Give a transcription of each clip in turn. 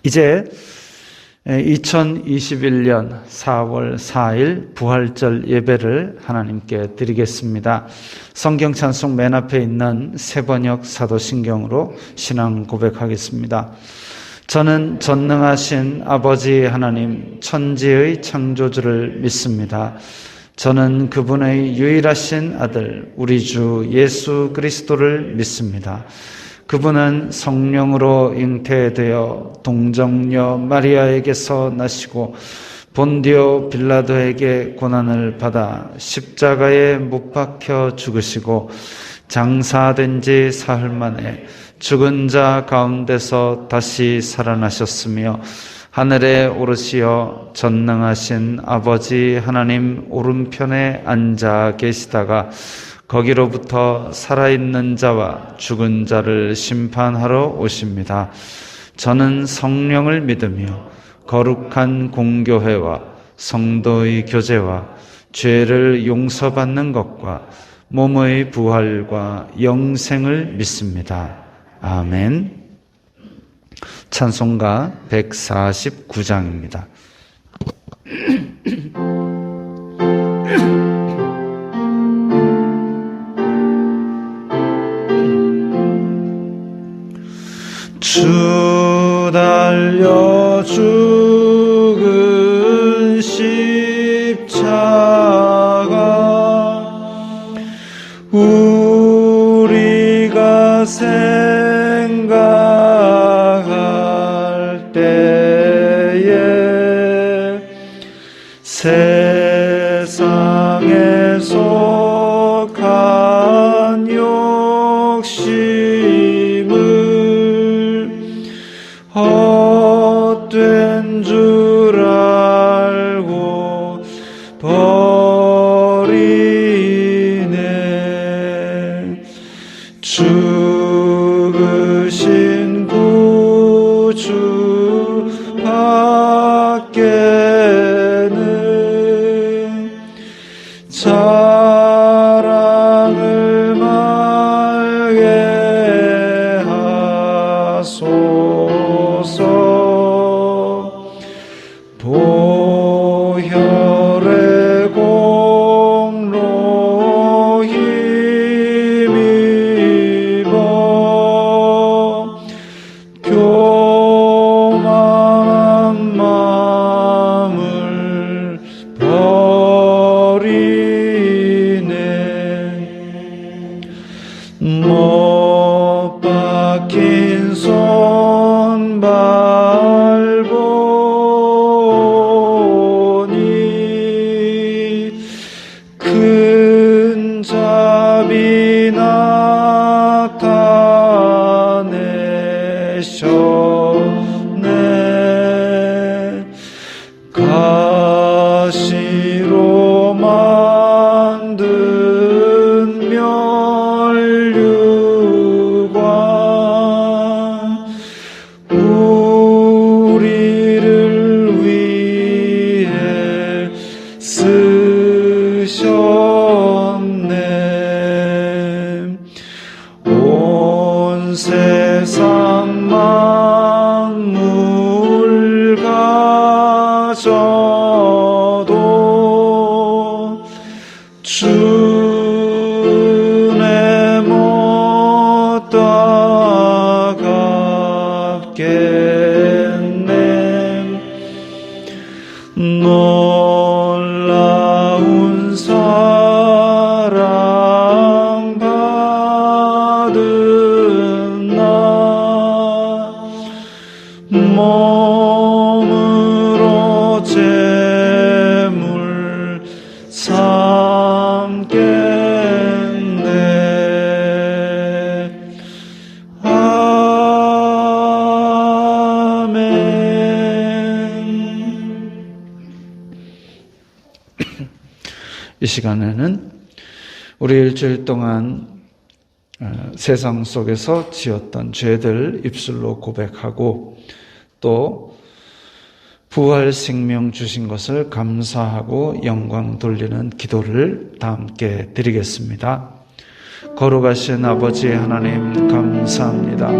이제 2021년 4월 4일 부활절 예배를 하나님께 드리겠습니다. 성경 찬송 맨 앞에 있는 세번역 사도신경으로 신앙 고백하겠습니다. 저는 전능하신 아버지 하나님 천지의 창조주를 믿습니다. 저는 그분의 유일하신 아들 우리 주 예수 그리스도를 믿습니다. 그분은 성령으로 잉태되어 동정녀 마리아에게서 나시고 본디오 빌라도에게 고난을 받아 십자가에 못 박혀 죽으시고 장사된 지 사흘 만에 죽은 자 가운데서 다시 살아나셨으며 하늘에 오르시어 전능하신 아버지 하나님 오른편에 앉아 계시다가 거기로부터 살아있는 자와 죽은 자를 심판하러 오십니다. 저는 성령을 믿으며 거룩한 공교회와 성도의 교제와 죄를 용서받는 것과 몸의 부활과 영생을 믿습니다. 아멘. 찬송가 149장입니다. 주 달려 죽은 십자가 우리가 생각할 때에 세상에 속한 욕심을 헛된 줄 알고 버리네. 죽으신 구주 밖에는 자랑을 말게 하소서. 보혈의 공로 힘입어 교만한 마음을 버리네. 못 박힌 손 밟으니 큰 자비 나타내셨네. 가시로 만든 면류관 우리를 위해 쓰셨네. 온 세상 만물 가져도 주네 못 따갑겠네. 놀라운 사랑 받은 나 몸으로 제물 삼겠네. 아멘. 이 시간에는 우리 일주일 동안 세상 속에서 지었던 죄들 입술로 고백하고 또 부활 생명 주신 것을 감사하고 영광 돌리는 기도를 다 함께 드리겠습니다. 거룩하신 아버지 하나님 감사합니다.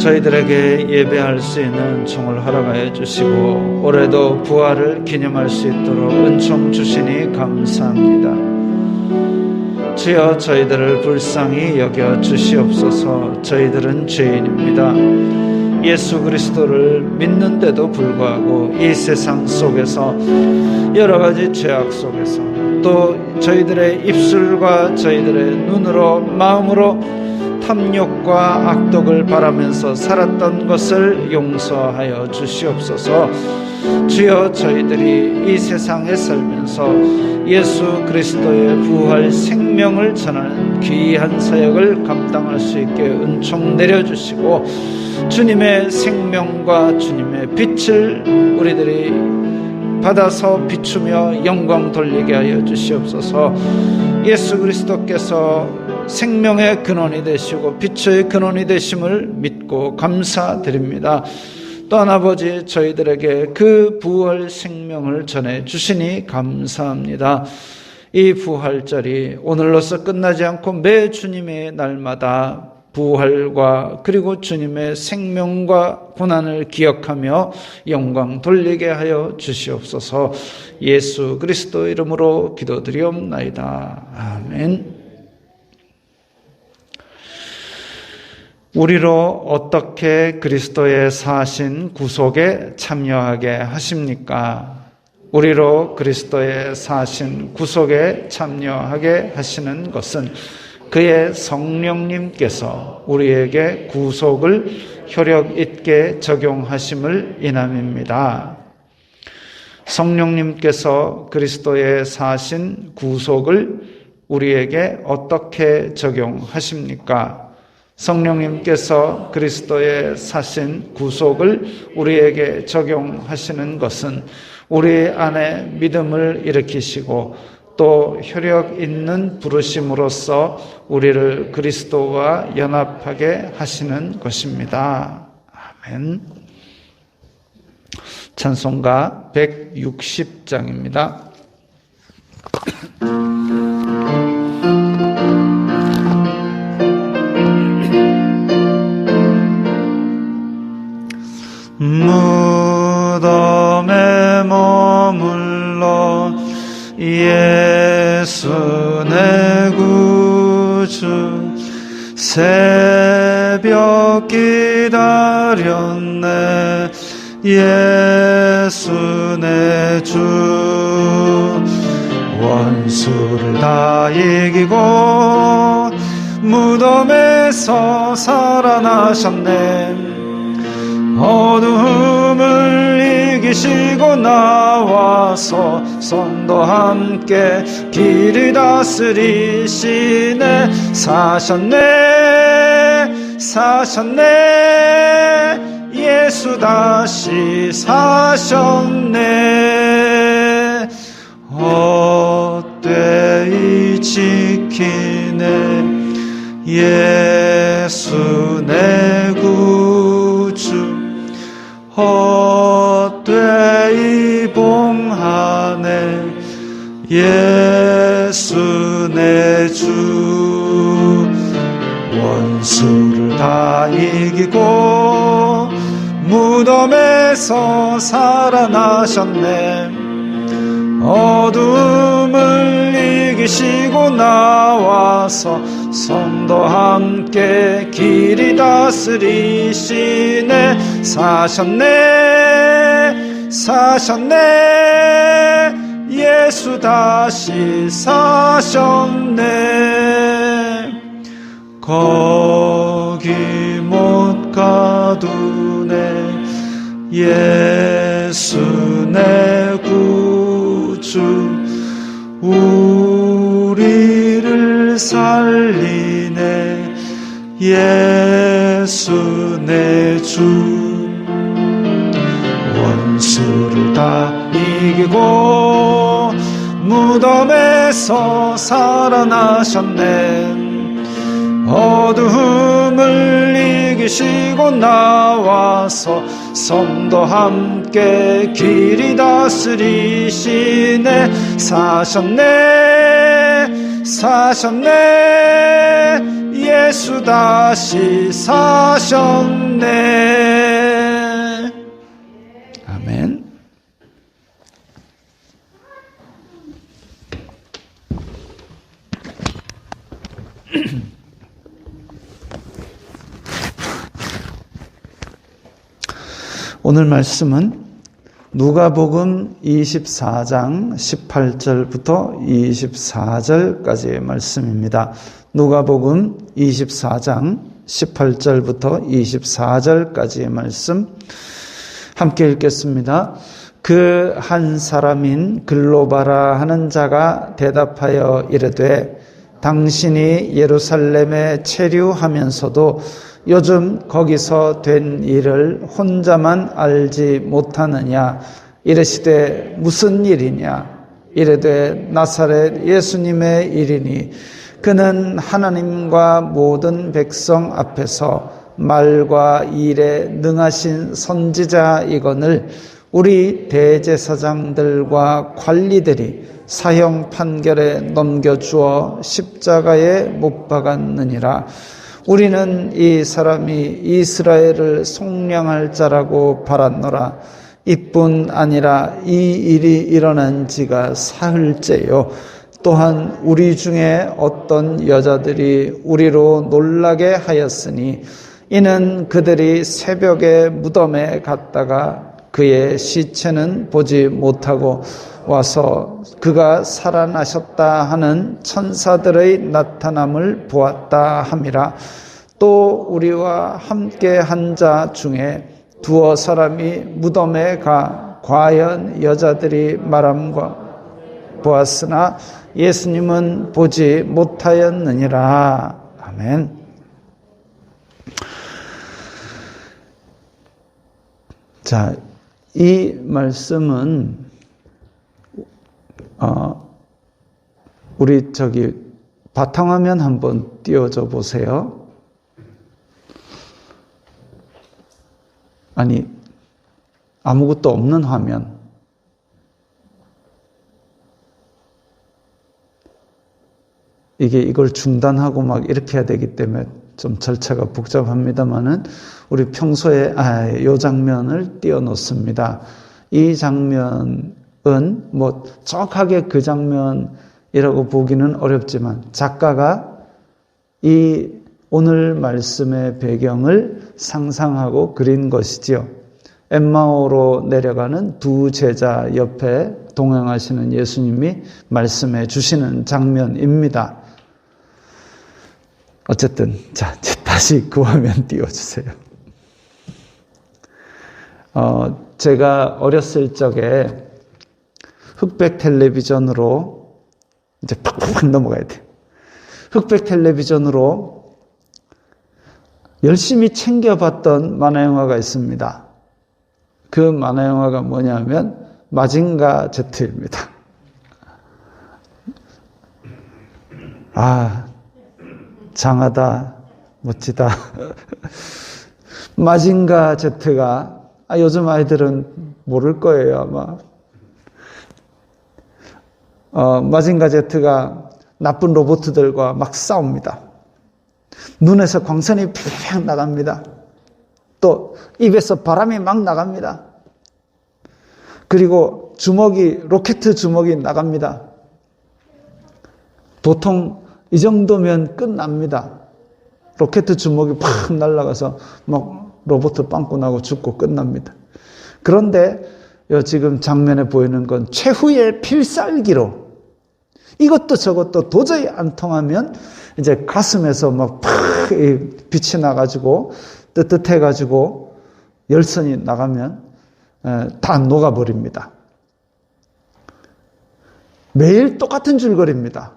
저희들에게 예배할 수 있는 총을 허락하여 주시고 올해도 부활을 기념할 수 있도록 은총 주시니 감사합니다. 주여 저희들을 불쌍히 여겨 주시옵소서. 저희들은 죄인입니다. 예수 그리스도를 믿는데도 불구하고 이 세상 속에서 여러 가지 죄악 속에서 또 저희들의 입술과 저희들의 눈으로 마음으로 탐욕과 악독을 바라면서 살았던 것을 용서하여 주시옵소서. 주여 저희들이 이 세상에 살면서 예수 그리스도의 부활 생명을 전하는 귀한 사역을 감당할 수 있게 은총 내려주시고 주님의 생명과 주님의 빛을 우리들이 받아서 비추며 영광 돌리게 하여 주시옵소서. 예수 그리스도께서 생명의 근원이 되시고 빛의 근원이 되심을 믿고 감사드립니다. 또한 아버지 저희들에게 그 부활 생명을 전해 주시니 감사합니다. 이 부활절이 오늘로서 끝나지 않고 매 주님의 날마다 부활과 그리고 주님의 생명과 고난을 기억하며 영광 돌리게 하여 주시옵소서. 예수 그리스도 이름으로 기도드리옵나이다. 아멘. 우리로 어떻게 그리스도의 사신 구속에 참여하게 하십니까? 우리로 그리스도의 사신 구속에 참여하게 하시는 것은 그의 성령님께서 우리에게 구속을 효력 있게 적용하심을 인함입니다. 성령님께서 그리스도의 사신 구속을 우리에게 어떻게 적용하십니까? 성령님께서 그리스도의 사신 구속을 우리에게 적용하시는 것은 우리 안에 믿음을 일으키시고 또 효력 있는 부르심으로써 우리를 그리스도와 연합하게 하시는 것입니다. 아멘. 찬송가 160장입니다. 무덤에 머물러 예수 내 구주 새벽 기다렸네 예수 내 주 원수를 다 이기고 무덤에서 살아나셨네 어두움을 이기시고 나와서 성도 함께 길을 다스리시네 사셨네 사셨네 예수 다시 사셨네 헛되이 지키네 예수 내 구주 헛되이 봉하네 예수 내 주 원수를 다 이기고 무덤에서 살아나셨네 어둠을 이기시고 나와서 성도 함께 길이 다스리시네 사셨네 사셨네 예수 다시 사셨네 거기 못 가두네 예수 내 구주 우리를 살리네 예수 내 주 원수를 다 이기고 무덤에서 살아나셨네 어두움을 이기시고 나와서 성도 함께 길이 다스리시네 사셨네 사셨네 예수 다시 사셨네. 아멘. 오늘 말씀은 누가복음 24장 18절부터 24절까지의 말씀입니다. 누가복음 24장 18절부터 24절까지의 말씀 함께 읽겠습니다. 그 한 사람인 글로바라 하는 자가 대답하여 이르되 당신이 예루살렘에 체류하면서도 요즘 거기서 된 일을 혼자만 알지 못하느냐. 이르시되 무슨 일이냐. 이르되 나사렛 예수님의 일이니 그는 하나님과 모든 백성 앞에서 말과 일에 능하신 선지자이거늘 우리 대제사장들과 관리들이 사형 판결에 넘겨주어 십자가에 못 박았느니라. 우리는 이 사람이 이스라엘을 속량할 자라고 바랐노라. 이뿐 아니라 이 일이 일어난 지가 사흘째요. 또한 우리 중에 어떤 여자들이 우리로 놀라게 하였으니 이는 그들이 새벽에 무덤에 갔다가 그의 시체는 보지 못하고 와서 그가 살아나셨다 하는 천사들의 나타남을 보았다 함이라. 또 우리와 함께 한 자 중에 두어 사람이 무덤에 가 과연 여자들이 말함과 보았으나 예수님은 보지 못하였느니라. 아멘. 자, 이 말씀은 우리 바탕화면 한번 띄워줘 보세요. 아니, 아무것도 없는 화면. 이걸 중단하고 막 이렇게 해야 되기 때문에 좀 절차가 복잡합니다만은 우리 평소에 이 장면을 띄워놓습니다. 이 장면은 뭐 정확하게 그 장면이라고 보기는 어렵지만 작가가 이 오늘 말씀의 배경을 상상하고 그린 것이지요. 엠마오로 내려가는 두 제자 옆에 동행하시는 예수님이 말씀해 주시는 장면입니다. 어쨌든 자, 다시 그 화면 띄워주세요. 제가 어렸을 적에 흑백 텔레비전으로 이제 팍팍 넘어가야 돼요. 흑백 텔레비전으로 열심히 챙겨봤던 만화영화가 있습니다. 그 만화영화가 뭐냐면 마징가 Z입니다. 장하다, 멋지다. 마징가 Z가 요즘 아이들은 모를 거예요, 아마. 마징가 Z가 나쁜 로봇들과 막 싸웁니다. 눈에서 광선이 팍 나갑니다. 또 입에서 바람이 막 나갑니다. 그리고 로켓 주먹이 나갑니다. 보통 이 정도면 끝납니다. 로켓 주먹이 팍 날아가서 막 로봇 빵꾸 나고 죽고 끝납니다. 그런데 지금 장면에 보이는 건 최후의 필살기로 이것도 저것도 도저히 안 통하면 이제 가슴에서 막 팍 빛이 나가지고 뜨뜻해가지고 열선이 나가면 다 녹아버립니다. 매일 똑같은 줄거리입니다.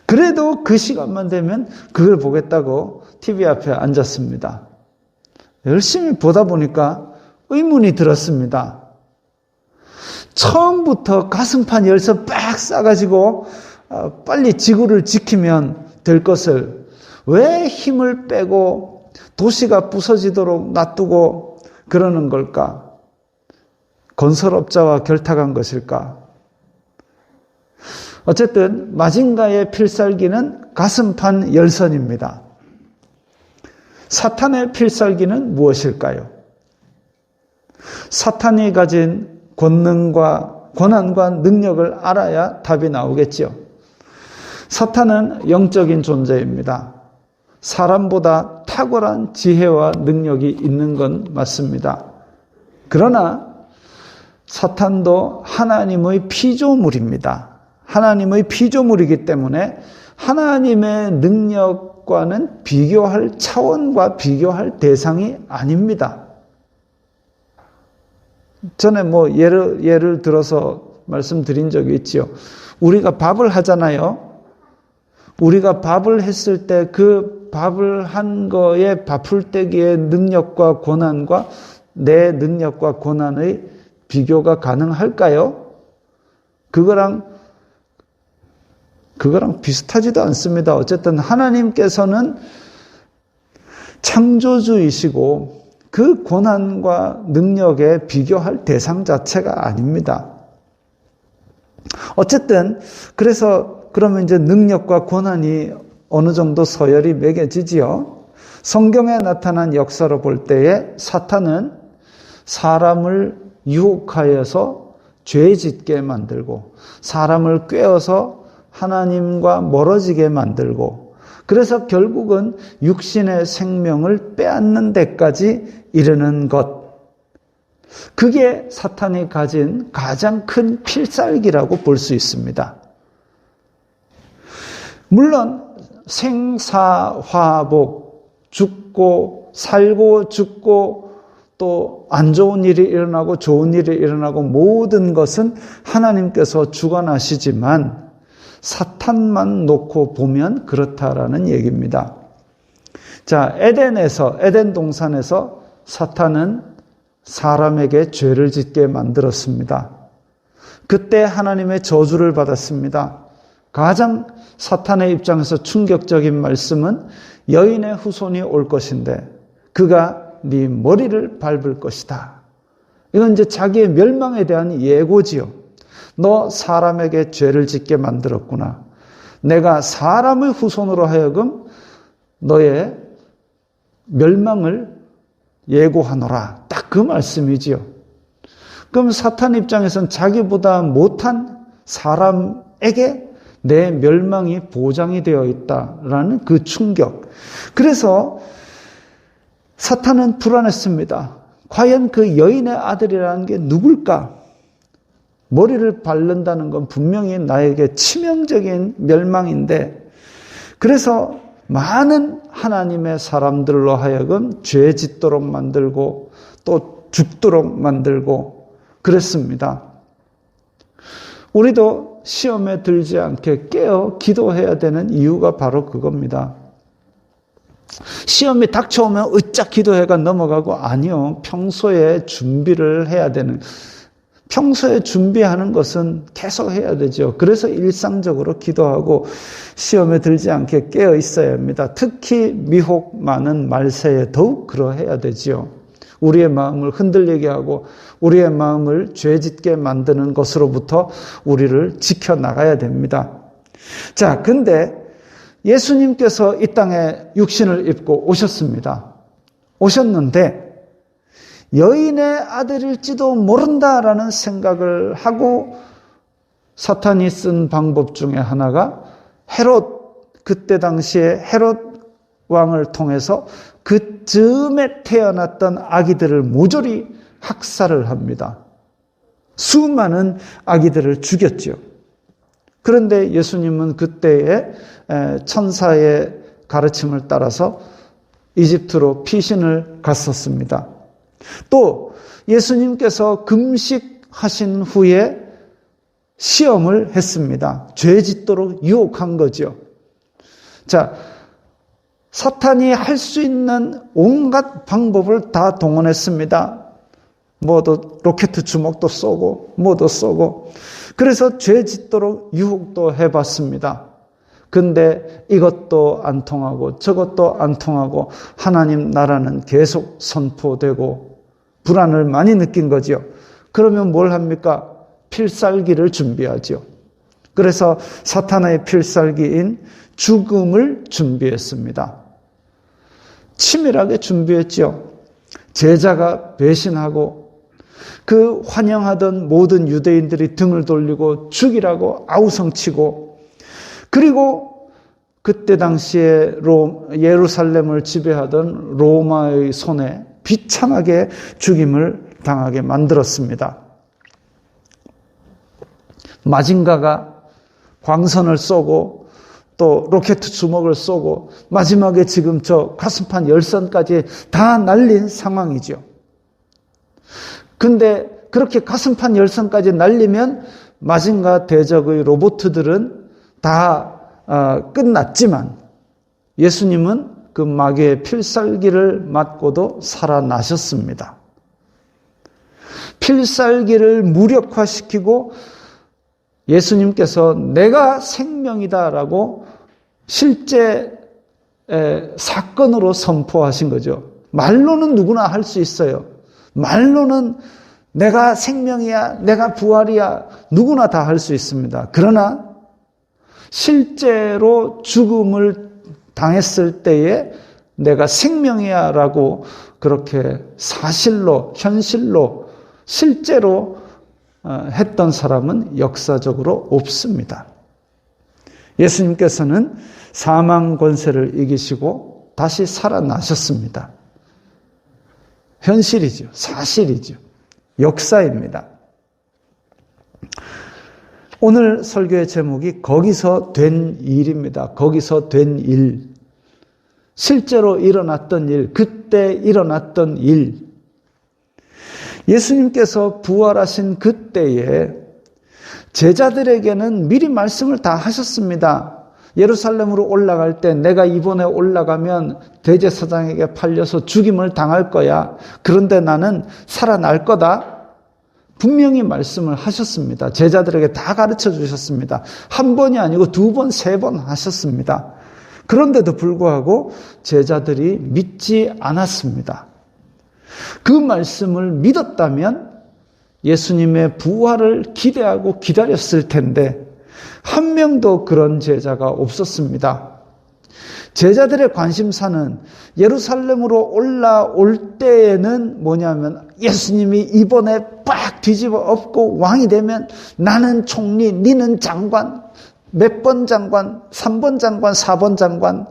그래도 그 시간만 되면 그걸 보겠다고 TV 앞에 앉았습니다. 열심히 보다 보니까 의문이 들었습니다. 처음부터 가슴판 열선 빡 싸가지고 빨리 지구를 지키면 될 것을 왜 힘을 빼고 도시가 부서지도록 놔두고 그러는 걸까? 건설업자와 결탁한 것일까? 어쨌든 마징가의 필살기는 가슴판 열선입니다. 사탄의 필살기는 무엇일까요? 사탄이 가진 권능과 권한과 능력을 알아야 답이 나오겠죠. 사탄은 영적인 존재입니다. 사람보다 탁월한 지혜와 능력이 있는 건 맞습니다. 그러나 사탄도 하나님의 피조물입니다. 하나님의 피조물이기 때문에 하나님의 능력과는 비교할 차원과 비교할 대상이 아닙니다. 전에 예를 들어서 말씀드린 적이 있죠. 우리가 밥을 하잖아요. 우리가 밥을 했을 때 그 밥을 한 거에 밥풀떼기의 능력과 권한과 내 능력과 권한의 비교가 가능할까요? 그거랑 비슷하지도 않습니다. 어쨌든 하나님께서는 창조주이시고 그 권한과 능력에 비교할 대상 자체가 아닙니다. 어쨌든 그러면 이제 능력과 권한이 어느 정도 서열이 매겨지지요. 성경에 나타난 역사로 볼 때에 사탄은 사람을 유혹하여서 죄 짓게 만들고 사람을 꾀어서 하나님과 멀어지게 만들고 그래서 결국은 육신의 생명을 빼앗는 데까지 이르는 것. 그게 사탄이 가진 가장 큰 필살기라고 볼 수 있습니다. 물론 생사화복, 죽고 살고 죽고 또 안 좋은 일이 일어나고 좋은 일이 일어나고 모든 것은 하나님께서 주관하시지만 사탄만 놓고 보면 그렇다라는 얘기입니다. 자, 에덴 동산에서 사탄은 사람에게 죄를 짓게 만들었습니다. 그때 하나님의 저주를 받았습니다. 가장 사탄의 입장에서 충격적인 말씀은 여인의 후손이 올 것인데 그가 네 머리를 밟을 것이다. 이건 이제 자기의 멸망에 대한 예고지요. 너 사람에게 죄를 짓게 만들었구나. 내가 사람의 후손으로 하여금 너의 멸망을 예고하노라. 딱 그 말씀이지요. 그럼 사탄 입장에서는 자기보다 못한 사람에게 내 멸망이 보장이 되어 있다라는 그 충격. 그래서 사탄은 불안했습니다. 과연 그 여인의 아들이라는 게 누굴까? 머리를 밟는다는 건 분명히 나에게 치명적인 멸망인데 그래서 많은 하나님의 사람들로 하여금 죄 짓도록 만들고 또 죽도록 만들고 그랬습니다. 우리도 시험에 들지 않게 깨어 기도해야 되는 이유가 바로 그겁니다. 시험이 닥쳐오면 으짝 기도해가 넘어가고 아니요. 평소에 준비를 해야 되는 평소에 준비하는 것은 계속 해야 되죠. 그래서 일상적으로 기도하고 시험에 들지 않게 깨어 있어야 합니다. 특히 미혹 많은 말세에 더욱 그러해야 되지요. 우리의 마음을 흔들리게 하고 우리의 마음을 죄짓게 만드는 것으로부터 우리를 지켜나가야 됩니다. 자, 근데 예수님께서 이 땅에 육신을 입고 오셨습니다. 오셨는데 여인의 아들일지도 모른다라는 생각을 하고 사탄이 쓴 방법 중에 하나가 그때 당시에 헤롯 왕을 통해서 그 즈음에 태어났던 아기들을 모조리 학살을 합니다. 수많은 아기들을 죽였죠. 그런데 예수님은 그때의 천사의 가르침을 따라서 이집트로 피신을 갔었습니다. 또 예수님께서 금식하신 후에 시험을 했습니다. 죄 짓도록 유혹한 거죠. 자, 사탄이 할 수 있는 온갖 방법을 다 동원했습니다. 로켓 주먹도 쏘고 뭐도 쏘고 그래서 죄 짓도록 유혹도 해봤습니다. 근데 이것도 안 통하고 저것도 안 통하고 하나님 나라는 계속 선포되고 불안을 많이 느낀 거죠. 그러면 뭘 합니까? 필살기를 준비하죠. 그래서 사탄의 필살기인 죽음을 준비했습니다. 치밀하게 준비했죠. 제자가 배신하고 그 환영하던 모든 유대인들이 등을 돌리고 죽이라고 아우성치고, 그리고 그때 당시에 예루살렘을 지배하던 로마의 손에 비참하게 죽임을 당하게 만들었습니다. 마징가가 광선을 쏘고 또 로켓 주먹을 쏘고 마지막에 지금 저 가슴판 열선까지 다 날린 상황이죠. 근데 그렇게 가슴판 열선까지 날리면 마징가 대적의 로봇들은 다 끝났지만 예수님은 그 마귀의 필살기를 맞고도 살아나셨습니다. 필살기를 무력화시키고 예수님께서 내가 생명이다라고 실제 사건으로 선포하신 거죠. 말로는 누구나 할 수 있어요. 말로는 내가 생명이야, 내가 부활이야, 누구나 다 할 수 있습니다. 그러나 실제로 죽음을 당했을 때에 내가 생명이야 라고 그렇게 사실로, 현실로, 실제로 했던 사람은 역사적으로 없습니다. 예수님께서는 사망 권세를 이기시고 다시 살아나셨습니다. 현실이죠. 사실이죠. 역사입니다. 오늘 설교의 제목이 거기서 된 일입니다. 거기서 된 일. 실제로 일어났던 일, 그때 일어났던 일. 예수님께서 부활하신 그때에 제자들에게는 미리 말씀을 다 하셨습니다. 예루살렘으로 올라갈 때 내가 이번에 올라가면 대제사장에게 팔려서 죽임을 당할 거야. 그런데 나는 살아날 거다. 분명히 말씀을 하셨습니다. 제자들에게 다 가르쳐 주셨습니다. 한 번이 아니고 두 번, 세 번 하셨습니다. 그런데도 불구하고 제자들이 믿지 않았습니다. 그 말씀을 믿었다면 예수님의 부활을 기대하고 기다렸을 텐데 한 명도 그런 제자가 없었습니다. 제자들의 관심사는 예루살렘으로 올라올 때에는 뭐냐면 예수님이 이번에 빡 뒤집어 엎고 왕이 되면 나는 총리, 니는 장관, 몇 번 장관, 3번 장관, 4번 장관,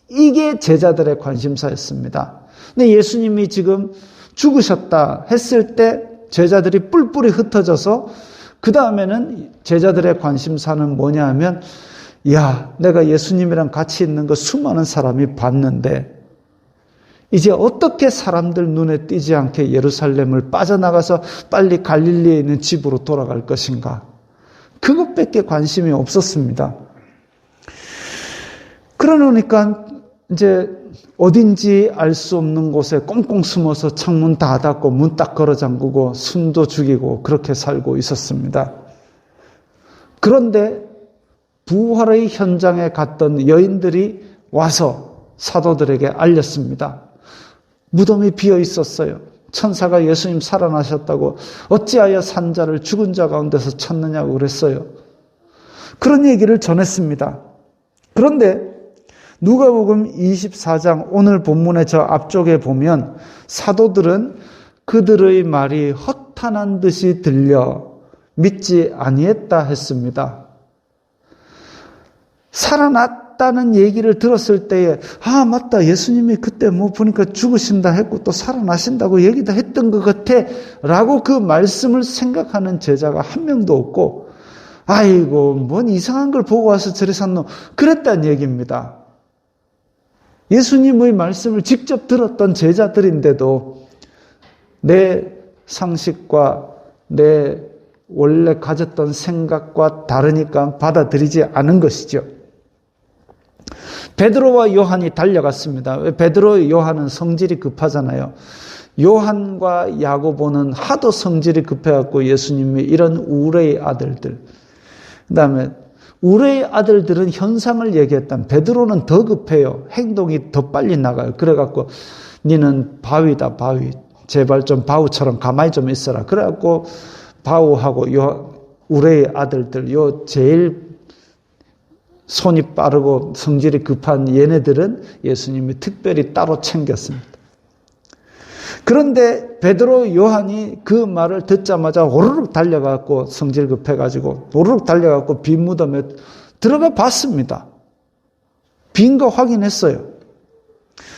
이게 제자들의 관심사였습니다. 근데 예수님이 지금 죽으셨다 했을 때 제자들이 뿔뿔이 흩어져서 그 다음에는 제자들의 관심사는 뭐냐 하면 야, 내가 예수님이랑 같이 있는 거 수많은 사람이 봤는데 이제 어떻게 사람들 눈에 띄지 않게 예루살렘을 빠져나가서 빨리 갈릴리에 있는 집으로 돌아갈 것인가? 그것밖에 관심이 없었습니다. 그러니까 이제 어딘지 알 수 없는 곳에 꽁꽁 숨어서 창문 다 닫고 문 딱 걸어 잠그고 숨도 죽이고 그렇게 살고 있었습니다. 그런데 부활의 현장에 갔던 여인들이 와서 사도들에게 알렸습니다. 무덤이 비어 있었어요. 천사가 예수님 살아나셨다고 어찌하여 산자를 죽은 자 가운데서 찾느냐고 그랬어요. 그런 얘기를 전했습니다. 그런데 누가복음 24장 오늘 본문의 저 앞쪽에 보면 사도들은 그들의 말이 허탄한 듯이 들려 믿지 아니했다 했습니다. 살아났다는 얘기를 들었을 때에 아 맞다 예수님이 그때 뭐 보니까 죽으신다 했고 또 살아나신다고 얘기도 했던 것 같아 라고 그 말씀을 생각하는 제자가 한 명도 없고 아이고 뭔 이상한 걸 보고 와서 저리 샀노 그랬다는 얘기입니다. 예수님의 말씀을 직접 들었던 제자들인데도 내 상식과 내 원래 가졌던 생각과 다르니까 받아들이지 않은 것이죠. 베드로와 요한이 달려갔습니다. 베드로, 요한은 성질이 급하잖아요. 요한과 야고보는 하도 성질이 급해갖고 예수님이 이런 우레의 아들들, 그 다음에 우레의 아들들은 현상을 얘기했다면 베드로는 더 급해요. 행동이 더 빨리 나가요. 그래갖고 니는 바위다 바위. 제발 좀 바우처럼 가만히 좀 있어라. 그래갖고 바우하고 우레의 아들들, 요 제일 손이 빠르고 성질이 급한 얘네들은 예수님이 특별히 따로 챙겼습니다. 그런데 베드로, 요한이 그 말을 듣자마자 오르륵 달려가고 성질 급해가지고 오르륵 달려가고 빈 무덤에 들어가 봤습니다. 빈 거 확인했어요.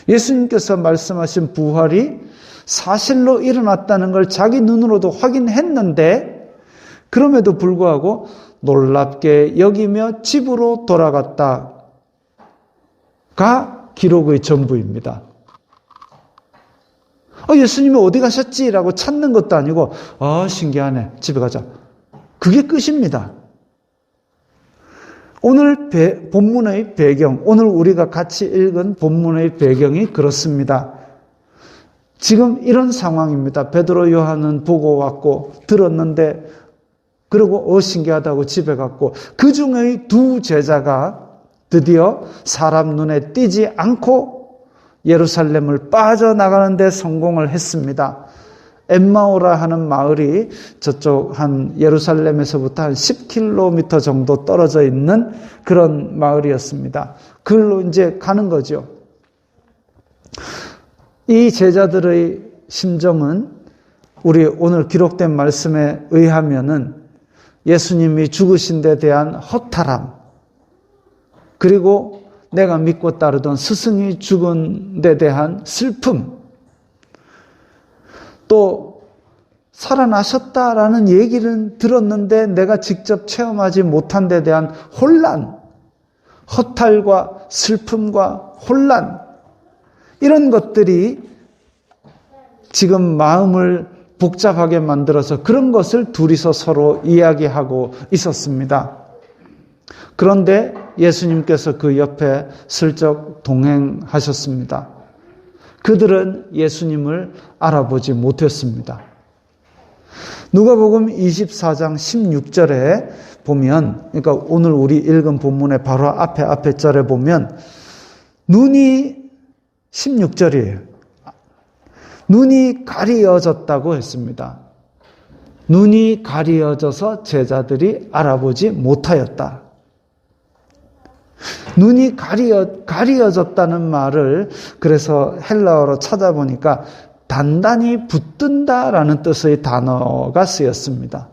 예수님께서 말씀하신 부활이 사실로 일어났다는 걸 자기 눈으로도 확인했는데 그럼에도 불구하고 놀랍게 여기며 집으로 돌아갔다가 기록의 전부입니다. 예수님이 어디 가셨지? 라고 찾는 것도 아니고 신기하네. 집에 가자. 그게 끝입니다. 오늘 본문의 배경, 오늘 우리가 같이 읽은 본문의 배경이 그렇습니다. 지금 이런 상황입니다. 베드로, 요한은 보고 왔고 들었는데 그리고 신기하다고 집에 갔고 그 중의 두 제자가 드디어 사람 눈에 띄지 않고 예루살렘을 빠져나가는 데 성공을 했습니다. 엠마오라 하는 마을이 저쪽 한 예루살렘에서부터 한 10km 정도 떨어져 있는 그런 마을이었습니다. 그걸로 이제 가는 거죠. 이 제자들의 심정은 우리 오늘 기록된 말씀에 의하면은 예수님이 죽으신 데 대한 허탈함, 그리고 내가 믿고 따르던 스승이 죽은 데 대한 슬픔, 또 살아나셨다라는 얘기를 들었는데 내가 직접 체험하지 못한 데 대한 혼란, 허탈과 슬픔과 혼란, 이런 것들이 지금 마음을 복잡하게 만들어서 그런 것을 둘이서 서로 이야기하고 있었습니다. 그런데 예수님께서 그 옆에 슬쩍 동행하셨습니다. 그들은 예수님을 알아보지 못했습니다. 누가복음 24장 16절에 보면, 그러니까 오늘 우리 읽은 본문의 바로 앞에 절에 보면 눈이 16절이에요. 눈이 가리어졌다고 했습니다. 눈이 가리어져서 제자들이 알아보지 못하였다. 눈이 가리어졌다는 말을 그래서 헬라어로 찾아보니까 단단히 붙든다라는 뜻의 단어가 쓰였습니다.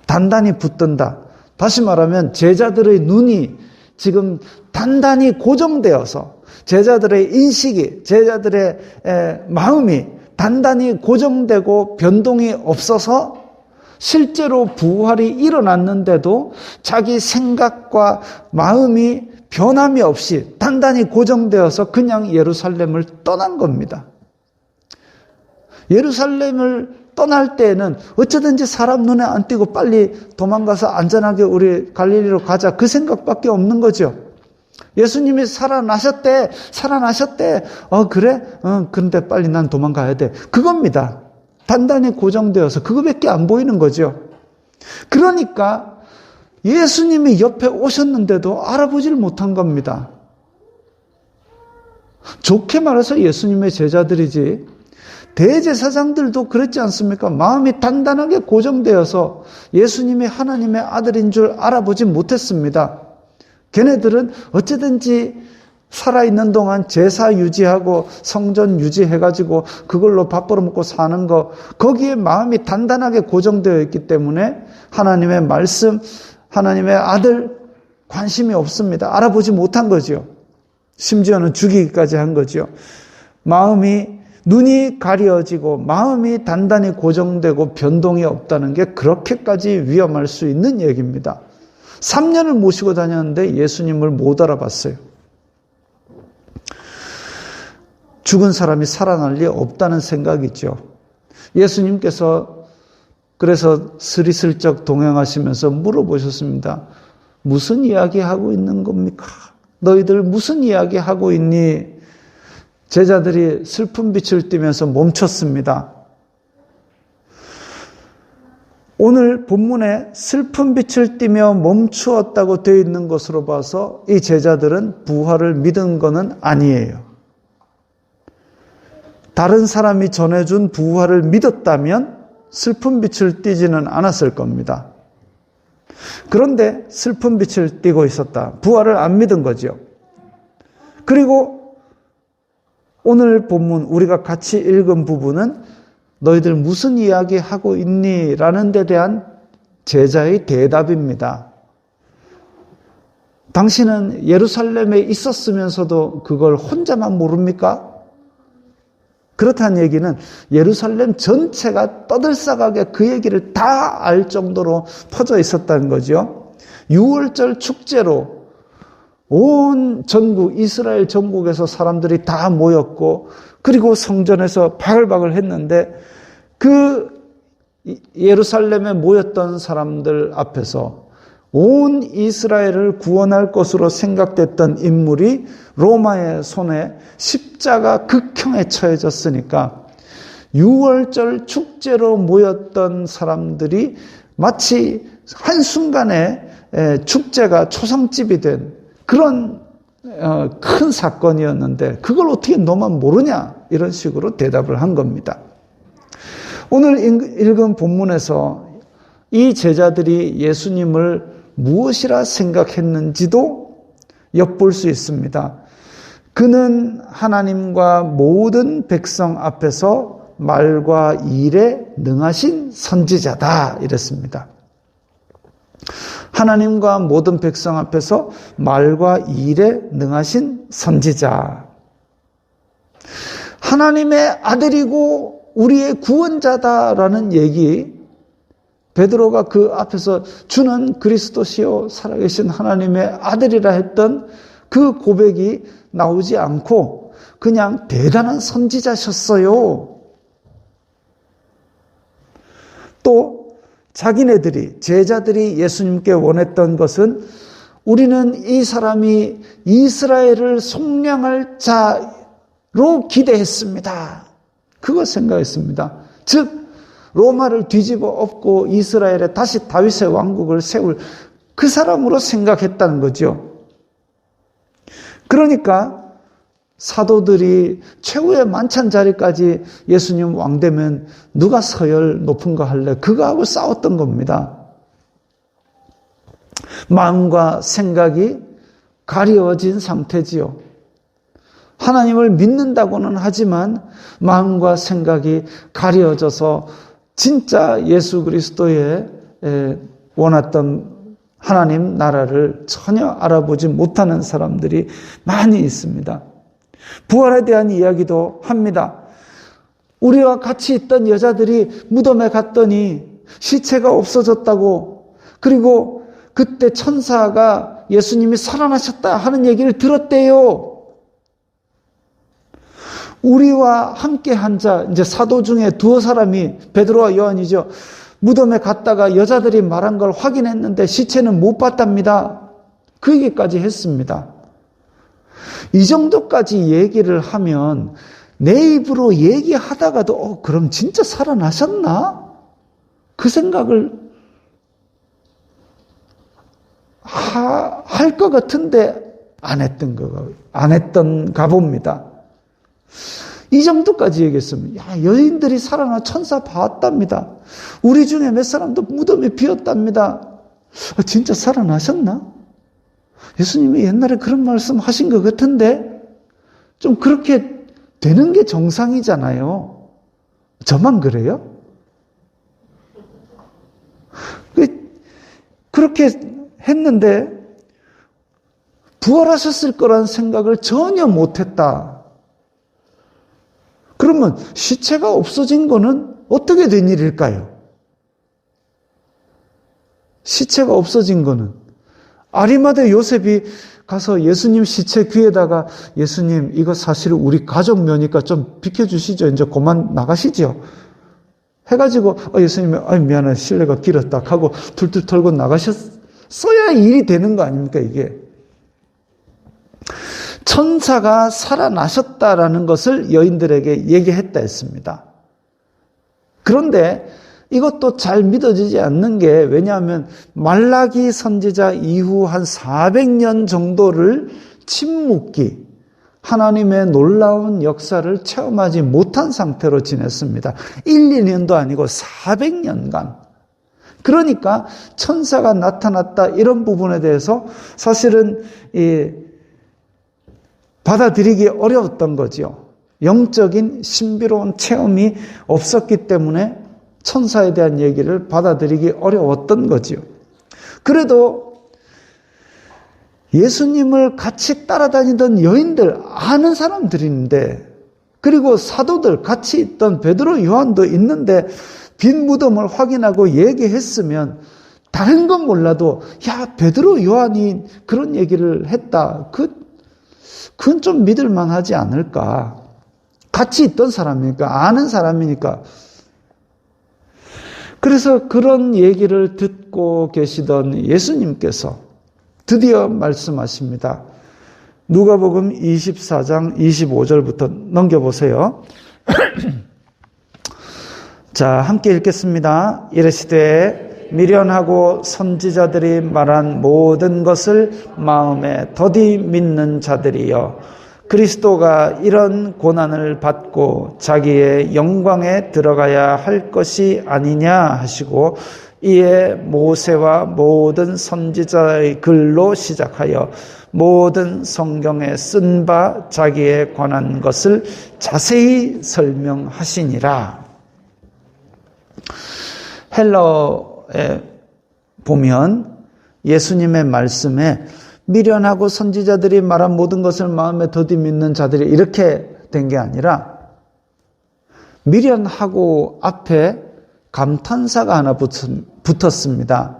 단단히 붙든다. 다시 말하면 제자들의 눈이 지금 단단히 고정되어서 제자들의 인식이, 제자들의 마음이 단단히 고정되고 변동이 없어서 실제로 부활이 일어났는데도 자기 생각과 마음이 변함이 없이 단단히 고정되어서 그냥 예루살렘을 떠난 겁니다. 예루살렘을 떠날 때에는 어쩌든지 사람 눈에 안 띄고 빨리 도망가서 안전하게 우리 갈릴리로 가자, 그 생각밖에 없는 거죠. 예수님이 살아나셨대. 그래? 그런데 빨리 난 도망가야 돼. 그겁니다. 단단히 고정되어서 그거밖에 안 보이는 거죠. 그러니까 예수님이 옆에 오셨는데도 알아보질 못한 겁니다. 좋게 말해서 예수님의 제자들이지 대제사장들도 그랬지 않습니까? 마음이 단단하게 고정되어서 예수님이 하나님의 아들인 줄 알아보지 못했습니다. 걔네들은 어찌든지 살아있는 동안 제사 유지하고 성전 유지해가지고 그걸로 밥 벌어먹고 사는 거, 거기에 마음이 단단하게 고정되어 있기 때문에 하나님의 말씀, 하나님의 아들 관심이 없습니다. 알아보지 못한 거죠. 심지어는 죽이기까지 한 거죠. 눈이 가려지고 마음이 단단히 고정되고 변동이 없다는 게 그렇게까지 위험할 수 있는 얘기입니다. 3년을 모시고 다녔는데 예수님을 못 알아봤어요. 죽은 사람이 살아날 리 없다는 생각이죠. 예수님께서 그래서 스리슬쩍 동행하시면서 물어보셨습니다. 무슨 이야기하고 있는 겁니까? 너희들 무슨 이야기하고 있니? 제자들이 슬픈 빛을 띠면서 멈췄습니다. 오늘 본문에 슬픈 빛을 띠며 멈추었다고 되어 있는 것으로 봐서 이 제자들은 부활을 믿은 것은 아니에요. 다른 사람이 전해준 부활을 믿었다면 슬픈 빛을 띠지는 않았을 겁니다. 그런데 슬픈 빛을 띠고 있었다. 부활을 안 믿은 거죠. 그리고 오늘 본문 우리가 같이 읽은 부분은 너희들 무슨 이야기 하고 있니? 라는 데 대한 제자의 대답입니다. 당신은 예루살렘에 있었으면서도 그걸 혼자만 모릅니까? 그렇다는 얘기는 예루살렘 전체가 떠들썩하게 그 얘기를 다 알 정도로 퍼져 있었다는 거죠. 6월절 축제로 온 전국, 이스라엘 전국에서 사람들이 다 모였고, 그리고 성전에서 바글바글 했는데, 그 예루살렘에 모였던 사람들 앞에서 온 이스라엘을 구원할 것으로 생각됐던 인물이 로마의 손에 십자가 극형에 처해졌으니까 6월절 축제로 모였던 사람들이 마치 한순간에 축제가 초상집이 된 그런 큰 사건이었는데 그걸 어떻게 너만 모르냐? 이런 식으로 대답을 한 겁니다. 오늘 읽은 본문에서 이 제자들이 예수님을 무엇이라 생각했는지도 엿볼 수 있습니다. 그는 하나님과 모든 백성 앞에서 말과 일에 능하신 선지자다 이랬습니다. 하나님과 모든 백성 앞에서 말과 일에 능하신 선지자. 하나님의 아들이고 우리의 구원자다라는 얘기, 베드로가 그 앞에서 주는 그리스도시요 살아계신 하나님의 아들이라 했던 그 고백이 나오지 않고 그냥 대단한 선지자셨어요. 또 자기네들이, 제자들이 예수님께 원했던 것은 우리는 이 사람이 이스라엘을 속량할 자로 기대했습니다. 그걸 생각했습니다. 즉 로마를 뒤집어 엎고 이스라엘에 다시 다윗의 왕국을 세울 그 사람으로 생각했다는 거죠. 그러니까 사도들이 최후의 만찬 자리까지 예수님 왕 되면 누가 서열 높은 거 할래? 그거하고 싸웠던 겁니다. 마음과 생각이 가려워진 상태지요. 하나님을 믿는다고는 하지만 마음과 생각이 가려져서 진짜 예수 그리스도의 원했던 하나님 나라를 전혀 알아보지 못하는 사람들이 많이 있습니다. 부활에 대한 이야기도 합니다. 우리와 같이 있던 여자들이 무덤에 갔더니 시체가 없어졌다고, 그리고 그때 천사가 예수님이 살아나셨다 하는 얘기를 들었대요. 우리와 함께 한 자, 이제 사도 중에 두어 사람이 베드로와 요한이죠. 무덤에 갔다가 여자들이 말한 걸 확인했는데 시체는 못 봤답니다. 그 얘기까지 했습니다. 이 정도까지 얘기를 하면 내 입으로 얘기하다가도 그럼 진짜 살아나셨나? 그 생각을 할 것 같은데 안 했던가 봅니다. 이 정도까지 얘기했습니다. 야, 여인들이 살아나 천사 봤답니다. 우리 중에 몇 사람도 무덤이 비었답니다. 진짜 살아나셨나? 예수님이 옛날에 그런 말씀 하신 것 같은데 좀 그렇게 되는 게 정상이잖아요. 저만 그래요? 그렇게 했는데 부활하셨을 거란 생각을 전혀 못했다. 그러면 시체가 없어진 거는 어떻게 된 일일까요? 시체가 없어진 거는 아리마대 요셉이 가서 예수님 시체 귀에다가 예수님 이거 사실 우리 가족 묘니까 좀 비켜주시죠. 이제 그만 나가시죠. 해가지고 예수님이 미안해 실례가 길었다 하고 툴툴 털고 나가셨어야 일이 되는 거 아닙니까 이게. 천사가 살아나셨다라는 것을 여인들에게 얘기했다 했습니다. 그런데 이것도 잘 믿어지지 않는 게 왜냐하면 말라기 선지자 이후 한 400년 정도를 침묵기, 하나님의 놀라운 역사를 체험하지 못한 상태로 지냈습니다. 1, 2년도 아니고 400년간 그러니까 천사가 나타났다 이런 부분에 대해서 사실은 받아들이기 어려웠던 거죠. 영적인 신비로운 체험이 없었기 때문에 천사에 대한 얘기를 받아들이기 어려웠던 거지요. 그래도 예수님을 같이 따라다니던 여인들, 아는 사람들인데, 그리고 사도들 같이 있던 베드로, 요한도 있는데 빈 무덤을 확인하고 얘기했으면 다른 건 몰라도 야, 베드로, 요한이 그런 얘기를 했다. 그건 좀 믿을 만하지 않을까. 같이 있던 사람이니까, 아는 사람이니까. 그래서 그런 얘기를 듣고 계시던 예수님께서 드디어 말씀하십니다. 누가복음 24장 25절부터 넘겨보세요. 자, 함께 읽겠습니다. 이르시되 미련하고 선지자들이 말한 모든 것을 마음에 더디 믿는 자들이여, 그리스도가 이런 고난을 받고 자기의 영광에 들어가야 할 것이 아니냐 하시고, 이에 모세와 모든 선지자의 글로 시작하여 모든 성경에 쓴 바 자기에 관한 것을 자세히 설명하시니라. 헬러에 보면 예수님의 말씀에 미련하고 선지자들이 말한 모든 것을 마음에 더디 믿는 자들이 이렇게 된 게 아니라, 미련하고 앞에 감탄사가 하나 붙었습니다.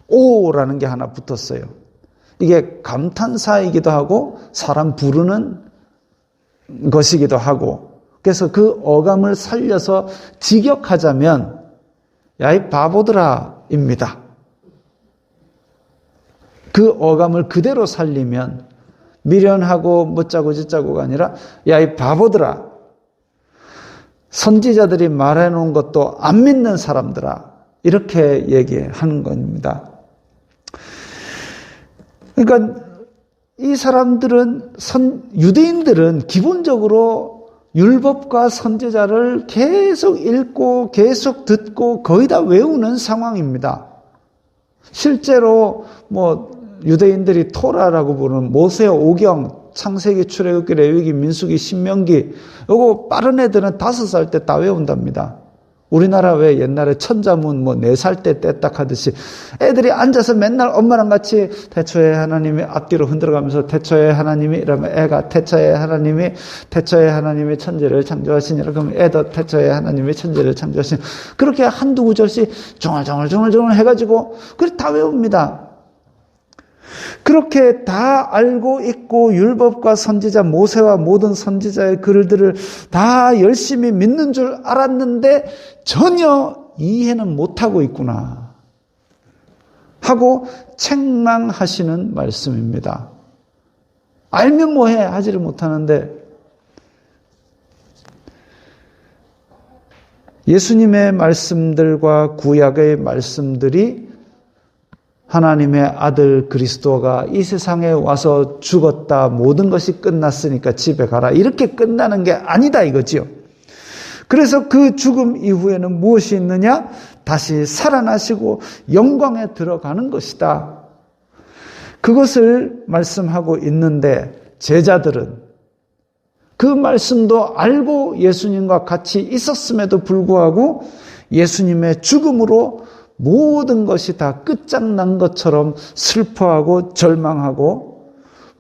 오라는 게 하나 붙었어요. 이게 감탄사이기도 하고 사람 부르는 것이기도 하고, 그래서 그 어감을 살려서 직역하자면 야, 이 바보들아 입니다. 그 어감을 그대로 살리면 미련하고 뭐짜고 저짜고가 아니라 야, 이 바보들아, 선지자들이 말해놓은 것도 안 믿는 사람들아, 이렇게 얘기하는 겁니다. 그러니까 이 사람들은, 유대인들은 기본적으로 율법과 선지자를 계속 읽고 계속 듣고 거의 다 외우는 상황입니다. 실제로 유대인들이 토라라고 부르는 모세 오경, 창세기, 출애굽기, 레위기, 민수기, 신명기, 요거 빠른 애들은 5살 때 다 외운답니다. 우리나라 왜 옛날에 천자문 4살 때 떼딱 하듯이 애들이 앉아서 맨날 엄마랑 같이 태초에 하나님이 앞뒤로 흔들어가면서 태초에 하나님이 이러면 애가 태초에 하나님이 천지를 창조하시니라 그러면 애도 태초에 하나님이 천지를 창조하시니, 그렇게 한두 구절씩 종알종알 해가지고 그래 다 외웁니다. 그렇게 다 알고 있고 율법과 선지자, 모세와 모든 선지자의 글들을 다 열심히 믿는 줄 알았는데 전혀 이해는 못하고 있구나 하고 책망하시는 말씀입니다. 알면 뭐해 하지를 못하는데, 예수님의 말씀들과 구약의 말씀들이 하나님의 아들 그리스도가 이 세상에 와서 죽었다, 모든 것이 끝났으니까 집에 가라, 이렇게 끝나는 게 아니다 이거지요. 그래서 그 죽음 이후에는 무엇이 있느냐? 다시 살아나시고 영광에 들어가는 것이다. 그것을 말씀하고 있는데 제자들은 그 말씀도 알고 예수님과 같이 있었음에도 불구하고 예수님의 죽음으로 모든 것이 다 끝장난 것처럼 슬퍼하고 절망하고,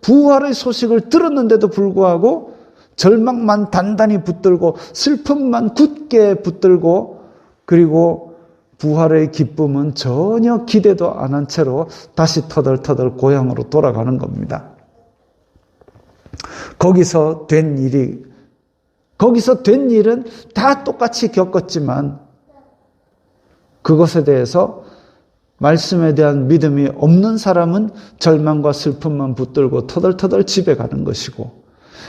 부활의 소식을 들었는데도 불구하고 절망만 단단히 붙들고 슬픔만 굳게 붙들고, 그리고 부활의 기쁨은 전혀 기대도 안 한 채로 다시 터덜터덜 고향으로 돌아가는 겁니다. 거기서 된 일은 다 똑같이 겪었지만 그것에 대해서 말씀에 대한 믿음이 없는 사람은 절망과 슬픔만 붙들고 터덜터덜 집에 가는 것이고,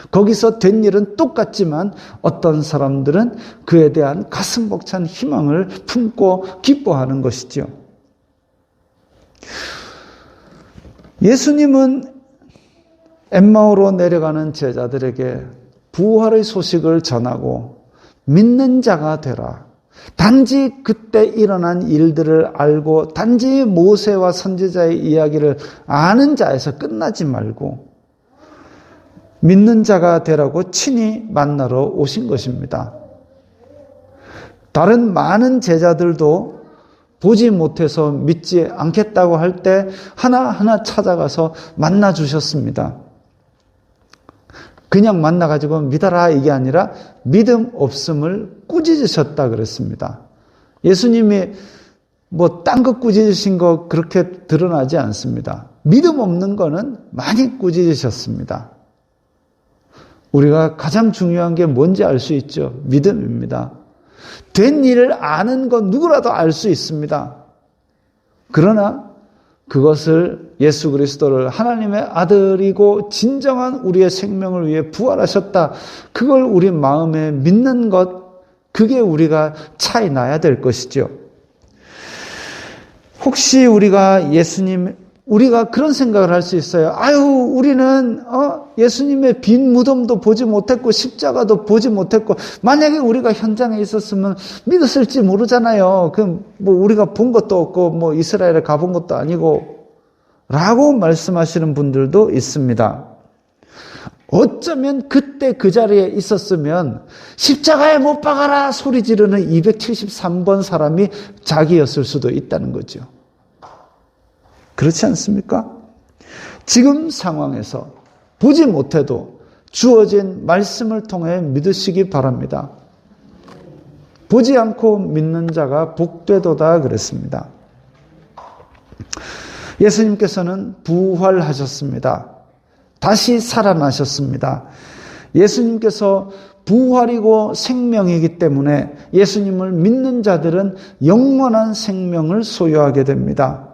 거기서 된 일은 똑같지만 어떤 사람들은 그에 대한 가슴 벅찬 희망을 품고 기뻐하는 것이지요. 예수님은 엠마오로 내려가는 제자들에게 부활의 소식을 전하고 믿는 자가 되라, 단지 그때 일어난 일들을 알고 단지 모세와 선지자의 이야기를 아는 자에서 끝나지 말고 믿는 자가 되라고 친히 만나러 오신 것입니다. 다른 많은 제자들도 보지 못해서 믿지 않겠다고 할 때 하나하나 찾아가서 만나 주셨습니다. 그냥 만나가지고 믿어라 이게 아니라 믿음 없음을 꾸짖으셨다 그랬습니다. 예수님이 뭐 딴 거 꾸짖으신 거 그렇게 드러나지 않습니다. 믿음 없는 거는 많이 꾸짖으셨습니다. 우리가 가장 중요한 게 뭔지 알 수 있죠. 믿음입니다. 된 일을 아는 건 누구라도 알 수 있습니다. 그러나 그것을 예수 그리스도를 하나님의 아들이고 진정한 우리의 생명을 위해 부활하셨다. 그걸 우리 마음에 믿는 것, 그게 우리가 차이 나야 될 것이죠. 혹시 우리가 그런 생각을 할 수 있어요. 아유, 우리는 예수님의 빈 무덤도 보지 못했고 십자가도 보지 못했고 만약에 우리가 현장에 있었으면 믿었을지 모르잖아요. 뭐 우리가 본 것도 없고 뭐 이스라엘에 가본 것도 아니고 라고 말씀하시는 분들도 있습니다. 어쩌면 그때 그 자리에 있었으면 십자가에 못 박아라 소리 지르는 273번 사람이 자기였을 수도 있다는 거죠. 그렇지 않습니까? 지금 상황에서 보지 못해도 주어진 말씀을 통해 믿으시기 바랍니다. 보지 않고 믿는 자가 복되도다 그랬습니다. 예수님께서는 부활하셨습니다. 다시 살아나셨습니다. 예수님께서 부활이고 생명이기 때문에 예수님을 믿는 자들은 영원한 생명을 소유하게 됩니다.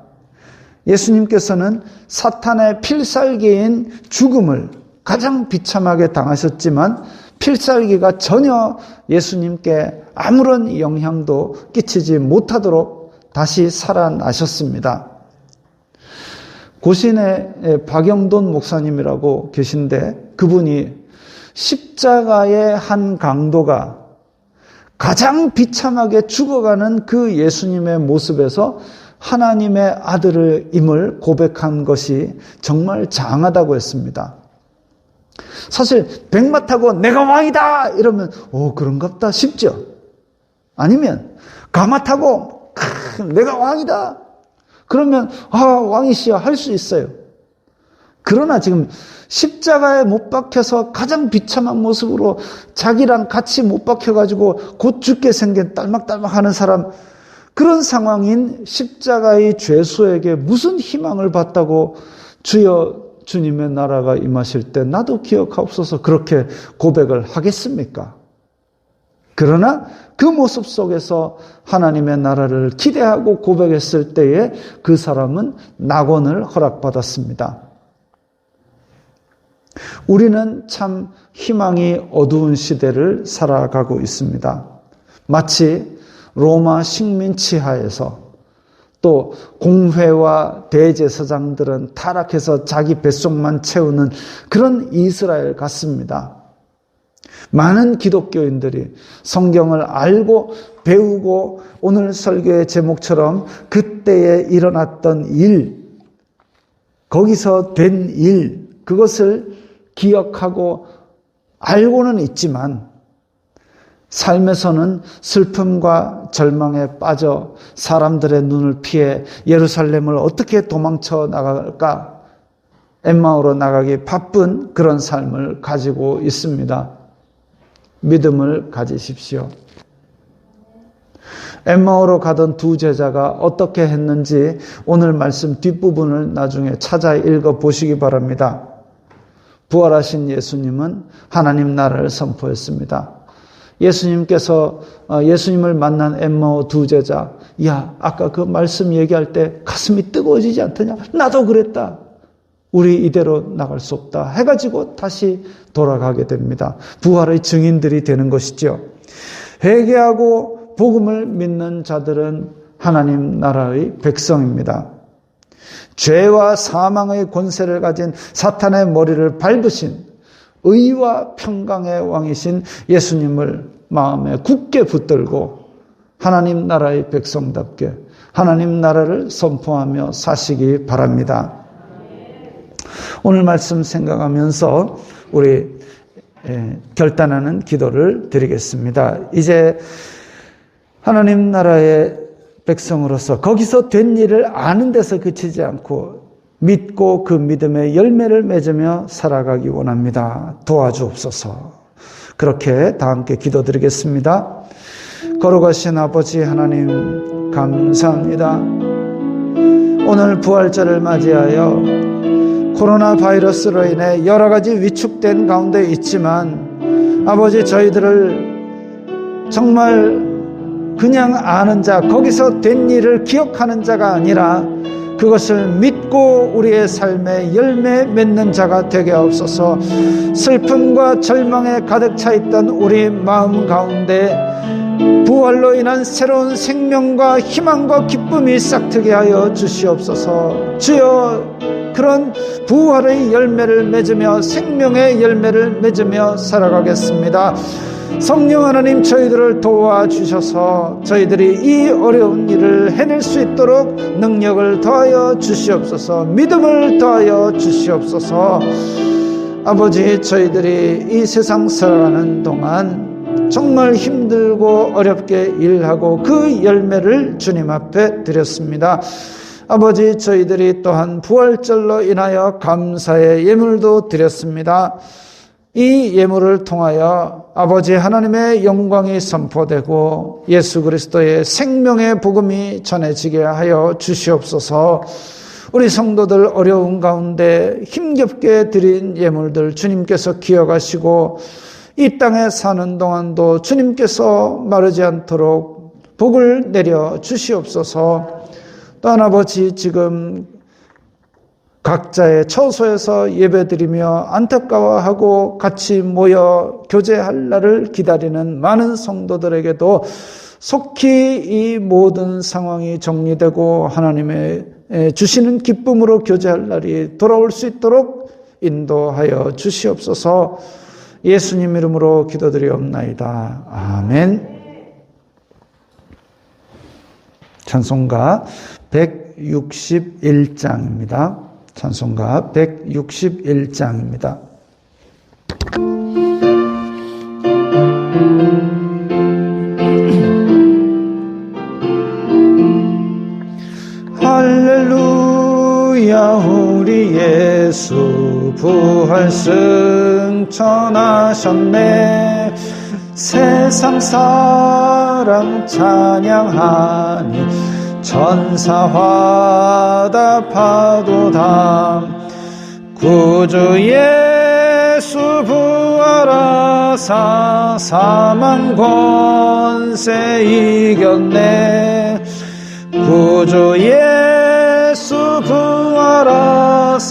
예수님께서는 사탄의 필살기인 죽음을 가장 비참하게 당하셨지만 필살기가 전혀 예수님께 아무런 영향도 끼치지 못하도록 다시 살아나셨습니다. 고신의 박영돈 목사님이라고 계신데 그분이 십자가의 한 강도가 가장 비참하게 죽어가는 그 예수님의 모습에서 하나님의 아들임을 고백한 것이 정말 장하다고 했습니다. 사실 백마 타고 내가 왕이다 이러면 그런갑다 싶죠. 아니면 가마 타고 내가 왕이다 그러면 왕이시여 할 수 있어요. 그러나 지금 십자가에 못 박혀서 가장 비참한 모습으로 자기랑 같이 못 박혀가지고 곧 죽게 생긴 딸막딸막하는 사람, 그런 상황인 십자가의 죄수에게 무슨 희망을 봤다고 주여 주님의 나라가 임하실 때 나도 기억하옵소서 그렇게 고백을 하겠습니까? 그러나 그 모습 속에서 하나님의 나라를 기대하고 고백했을 때에 그 사람은 낙원을 허락받았습니다. 우리는 참 희망이 어두운 시대를 살아가고 있습니다. 마치 로마 식민 치하에서 또 공회와 대제사장들은 타락해서 자기 뱃속만 채우는 그런 이스라엘 같습니다. 많은 기독교인들이 성경을 알고 배우고 오늘 설교의 제목처럼 그때에 일어났던 일, 거기서 된 일, 그것을 기억하고 알고는 있지만 삶에서는 슬픔과 절망에 빠져 사람들의 눈을 피해 예루살렘을 어떻게 도망쳐 나갈까 엠마오로 나가기 바쁜 그런 삶을 가지고 있습니다. 믿음을 가지십시오. 엠마오로 가던 두 제자가 어떻게 했는지 오늘 말씀 뒷부분을 나중에 찾아 읽어보시기 바랍니다. 부활하신 예수님은 하나님 나라를 선포했습니다. 예수님께서 예수님을 만난 엠마오 두 제자, 야, 아까 그 말씀 얘기할 때 가슴이 뜨거워지지 않더냐? 나도 그랬다. 우리 이대로 나갈 수 없다 해가지고 다시 돌아가게 됩니다. 부활의 증인들이 되는 것이죠. 회개하고 복음을 믿는 자들은 하나님 나라의 백성입니다. 죄와 사망의 권세를 가진 사탄의 머리를 밟으신 의와 평강의 왕이신 예수님을 마음에 굳게 붙들고 하나님 나라의 백성답게 하나님 나라를 선포하며 사시기 바랍니다. 오늘 말씀 생각하면서 우리 결단하는 기도를 드리겠습니다. 이제 하나님 나라의 백성으로서 거기서 된 일을 아는 데서 그치지 않고 믿고 그 믿음의 열매를 맺으며 살아가기 원합니다. 도와주옵소서. 그렇게 다 함께 기도드리겠습니다. 거룩하신 아버지 하나님 감사합니다. 오늘 부활절을 맞이하여 코로나 바이러스로 인해 여러 가지 위축된 가운데 있지만 아버지 저희들을 정말 그냥 아는 자, 거기서 된 일을 기억하는 자가 아니라 그것을 믿고 우리의 삶에 열매 맺는 자가 되게 하옵소서. 슬픔과 절망에 가득 차 있던 우리 마음 가운데 부활로 인한 새로운 생명과 희망과 기쁨이 싹트게 하여 주시옵소서. 주여, 그런 부활의 열매를 맺으며 생명의 열매를 맺으며 살아가겠습니다. 성령 하나님, 저희들을 도와주셔서 저희들이 이 어려운 일을 해낼 수 있도록 능력을 더하여 주시옵소서. 믿음을 더하여 주시옵소서. 아버지, 저희들이 이 세상 살아가는 동안 정말 힘들고 어렵게 일하고 그 열매를 주님 앞에 드렸습니다. 아버지, 저희들이 또한 부활절로 인하여 감사의 예물도 드렸습니다. 이 예물을 통하여 아버지 하나님의 영광이 선포되고 예수 그리스도의 생명의 복음이 전해지게 하여 주시옵소서. 우리 성도들 어려운 가운데 힘겹게 드린 예물들 주님께서 기억하시고 이 땅에 사는 동안도 주님께서 마르지 않도록 복을 내려 주시옵소서. 또한 아버지, 지금 각자의 처소에서 예배드리며 안타까워하고 같이 모여 교제할 날을 기다리는 많은 성도들에게도 속히 이 모든 상황이 정리되고 하나님의 주시는 기쁨으로 교제할 날이 돌아올 수 있도록 인도하여 주시옵소서. 예수님 이름으로 기도드리옵나이다. 아멘. 찬송가 161장입니다. 찬송가 161장입니다. 할렐루야, 우리 예수 부활 승천하셨네. 세상 사람 찬양하니 천사 화답하도다. 구주 예수 부활하사 사망 권세 이겼네. 구주 예수 부활하사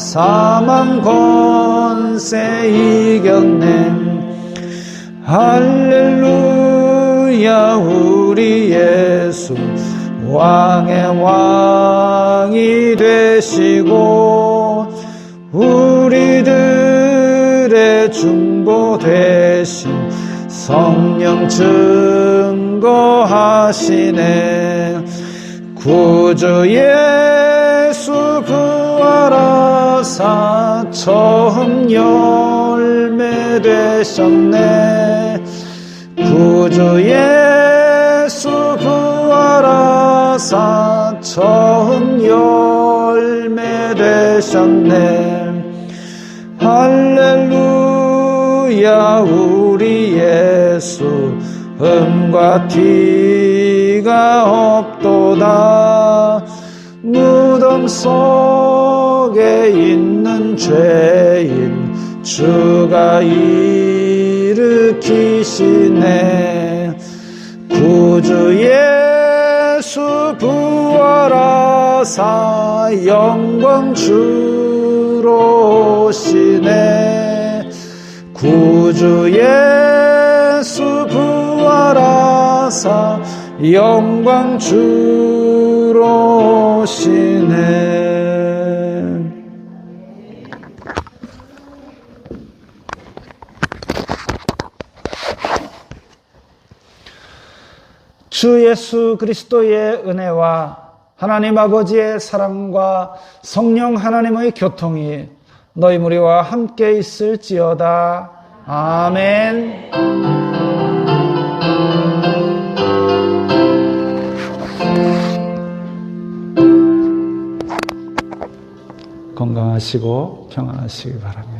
사망 권세 이겼네. 할렐루야, 우리 예수 왕의 왕이 되시고 우리들의 중보 되신 성령 증거하시네. 구주 예수 부활하사 처음 열매 되셨네. 구주 예수 부활하사 처음 열매 되셨네. 할렐루야, 우리 예수 흠과 티가 없도다. 무덤 속에 있는 죄인 주가 일으키시네. 구주 예수 부활하사 영광 주로 오시네. 구주 예수 부활하사 영광 주로 오시네. 주 예수 그리스도의 은혜와 하나님 아버지의 사랑과 성령 하나님의 교통이 너희 무리와 함께 있을지어다. 아멘. 건강하시고 평안하시기 바랍니다.